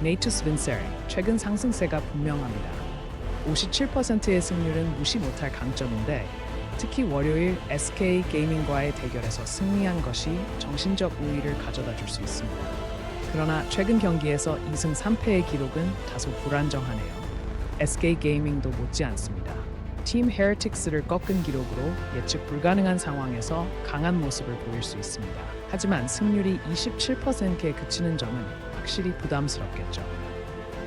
네이투스 빈세리, 최근 상승세가 분명합니다. 57%의 승률은 무시 못할 강점인데 특히 월요일 SK 게이밍과의 대결에서 승리한 것이 정신적 우위를 가져다 줄 수 있습니다. 그러나 최근 경기에서 2승 3패의 기록은 다소 불안정하네요. SK 게이밍도 못지 않습니다. 팀 헤어틱스를 꺾은 기록으로 예측 불가능한 상황에서 강한 모습을 보일 수 있습니다. 하지만 승률이 27%에 그치는 점은 확실히 부담스럽겠죠.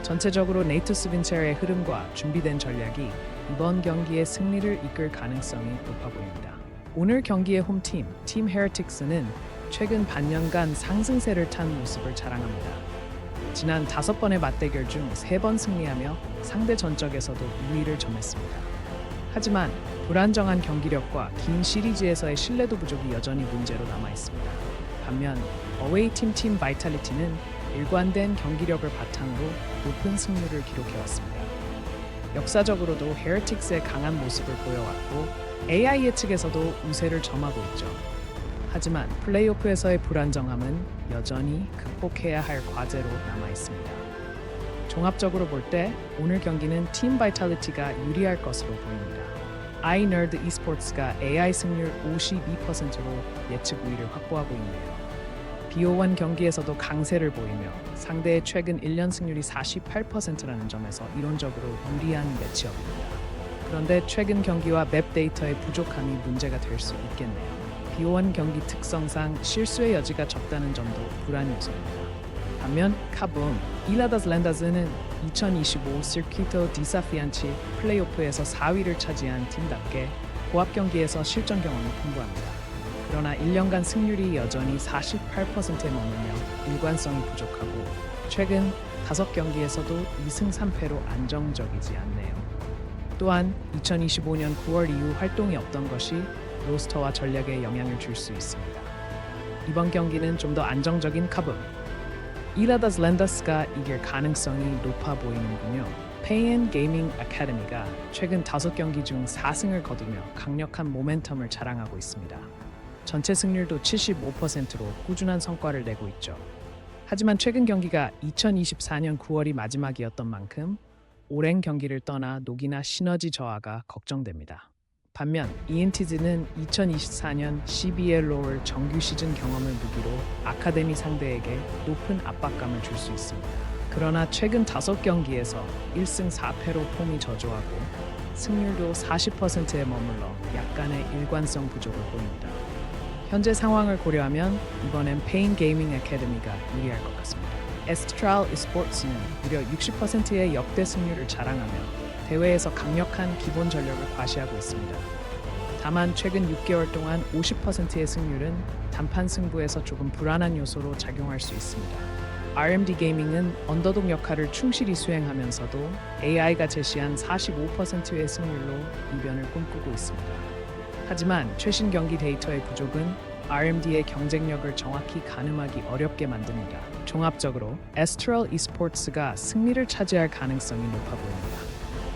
전체적으로 네이투스 빈세리의 흐름과 준비된 전략이 이번 경기의 승리를 이끌 가능성이 높아 보입니다. 오늘 경기의 홈팀, 팀 헤어틱스는 최근 반년간 상승세를 탄 모습을 자랑합니다. 지난 5번의 맞대결 중 3번 승리하며 상대 전적에서도 우위를 점했습니다. 하지만 불안정한 경기력과 긴 시리즈에서의 신뢰도 부족이 여전히 문제로 남아 있습니다. 반면 어웨이팀 팀 바이탈리티는 일관된 경기력을 바탕으로 높은 승률을 기록해왔습니다. 역사적으로도 헤어틱스의 강한 모습을 보여왔고 AI 예측에서도 우세를 점하고 있죠. 하지만 플레이오프에서의 불안정함은 여전히 극복해야 할 과제로 남아 있습니다. 종합적으로 볼 때 오늘 경기는 팀 바이탈리티가 유리할 것으로 보입니다. iNerd e스포츠가 AI 승률 52%로 예측 우위를 확보하고 있네요. BO1 경기에서도 강세를 보이며 상대의 최근 1년 승률이 48%라는 점에서 이론적으로 유리한 매치업입니다. 그런데 최근 경기와 맵 데이터의 부족함이 문제가 될 수 있겠네요. BO1 경기 특성상 실수의 여지가 적다는 점도 불안 요소입니다. 반면 카붐, 일라다스 랜다스는 2025 시르키토 디사피안치 플레이오프에서 4위를 차지한 팀답게 고압 경기에서 실전 경험이 풍부합니다. 그러나 1년간 승률이 여전히 48%에 머물며 일관성이 부족하고 최근 5경기에서도 2승 3패로 안정적이지 않네요. 또한 2025년 9월 이후 활동이 없던 것이 로스터와 전략에 영향을 줄 수 있습니다. 이번 경기는 좀 더 안정적인 카붐, 일라다스 랜다스가 이길 가능성이 높아 보이는군요. 페이엔 게이밍 아카데미가 최근 5경기 중 4승을 거두며 강력한 모멘텀을 자랑하고 있습니다. 전체 승률도 75%로 꾸준한 성과를 내고 있죠. 하지만 최근 경기가 2024년 9월이 마지막이었던 만큼 오랜 경기를 떠나 녹이나 시너지 저하가 걱정됩니다. 반면 ENTZ는 2024년 CBL 롤 정규 시즌 경험을 무기로 아카데미 상대에게 높은 압박감을 줄 수 있습니다. 그러나 최근 5경기에서 1승 4패로 폼이 저조하고 승률도 40%에 머물러 약간의 일관성 부족을 보입니다. 현재 상황을 고려하면 이번엔 페인 게이밍 아카데미가 유리할 것 같습니다. 에스트랄 e스포츠는 무려 60%의 역대 승률을 자랑하며 대회에서 강력한 기본 전력을 과시하고 있습니다. 다만 최근 6개월 동안 50%의 승률은 단판 승부에서 조금 불안한 요소로 작용할 수 있습니다. RMD 게이밍은 언더독 역할을 충실히 수행하면서도 AI가 제시한 45%의 승률로 이변을 꿈꾸고 있습니다. 하지만 최신 경기 데이터의 부족은 RMD의 경쟁력을 정확히 가늠하기 어렵게 만듭니다. 종합적으로 에스트럴 e스포츠가 승리를 차지할 가능성이 높아 보입니다.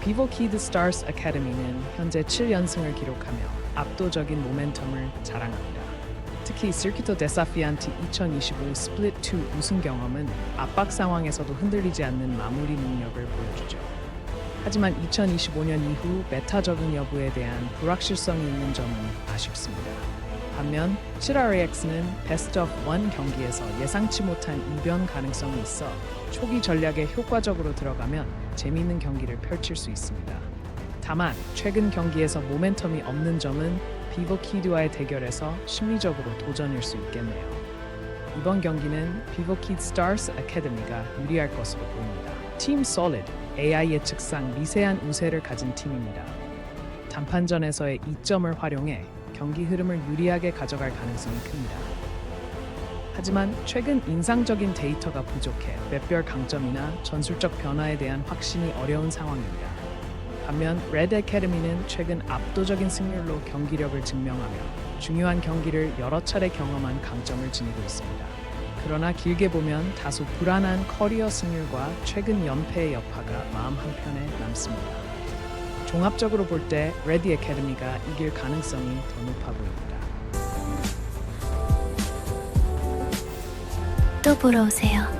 비보 키드 스타스 아카데미는 현재 7연승을 기록하며 압도적인 모멘텀을 자랑합니다. 특히 시르키토 데사피안티 2025 스플릿 2 우승 경험은 압박 상황에서도 흔들리지 않는 마무리 능력을 보여주죠. 하지만 2025년 이후 메타 적응 여부에 대한 불확실성이 있는 점은 아쉽습니다. 반면 CRAX는 베스트 오브 1 경기에서 예상치 못한 이변 가능성이 있어 초기 전략에 효과적으로 들어가면 재미있는 경기를 펼칠 수 있습니다. 다만 최근 경기에서 모멘텀이 없는 점은 비보 키드와의 대결에서 심리적으로 도전일 수 있겠네요. 이번 경기는 비보 키드 스타스 아카데미가 유리할 것으로 보입니다. 팀 솔리드, AI 예측상 미세한 우세를 가진 팀입니다. 단판전에서의 이점을 활용해 경기 흐름을 유리하게 가져갈 가능성이 큽니다. 하지만 최근 인상적인 데이터가 부족해 맵별 강점이나 전술적 변화에 대한 확신이 어려운 상황입니다. 반면 레드 아카데미는 최근 압도적인 승률로 경기력을 증명하며 중요한 경기를 여러 차례 경험한 강점을 지니고 있습니다. 그러나 길게 보면 다소 불안한 커리어 승률과 최근 연패의 여파가 마음 한편에 남습니다. 종합적으로 볼 때 레드 아카데미가 이길 가능성이 더 높아 보입니다. 또 보러 오세요.